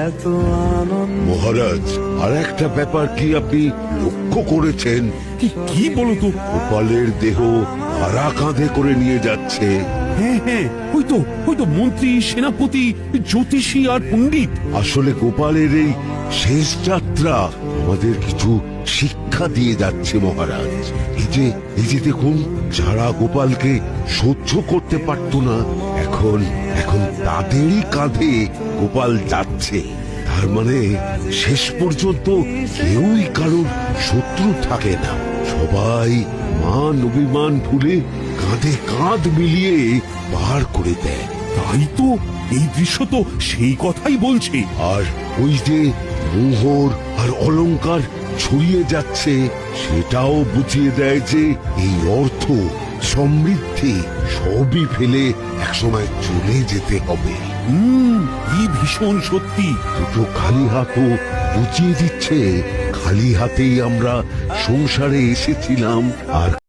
এত আনন্দ। মহারাজ, আর একটা ব্যাপার কি আপনি লক্ষ্য করেছেন? কি বলো তো? গোপালের দেহ ভাড়া কাঁধে করে নিয়ে যাচ্ছে। হ্যাঁ হ্যাঁ, ওই তো মন্ত্রী, সেনাপতি, জ্যোতিষী আর পণ্ডিত। আসলে গোপালের এই শেষ যাত্রা আমাদের কিছু শিক্ষা দিয়ে যাচ্ছে মহারাজ। এই যে দেখুন, যারা গোপালকে সহ্য করতে পারত না, এখন এখন তাদেরই কাঁধে গোপাল যাচ্ছে। তার মানে শেষ পর্যন্ত কেউই কারোর শত্রু থাকে না, সবাই মান অভিমান ভুলে কাঁধে কাঁধ মিলিয়ে পার করে দেয়। তাই তো, এই দৃশ্য তো সেই কথাই বলছে। আর ওই যে মোহর আর অলংকার ছড়িয়ে যাচ্ছে, সেটাও বুঝিয়ে দেয় যে এই অর্থ, সমৃদ্ধি সবই ফেলে একসময় চলে যেতে হবে। কি ভীষণ সত্যি। দুটো খালি হাতও বুঝিয়ে দিচ্ছে, খালি হাতেই আমরা সংসারে এসেছিলাম আর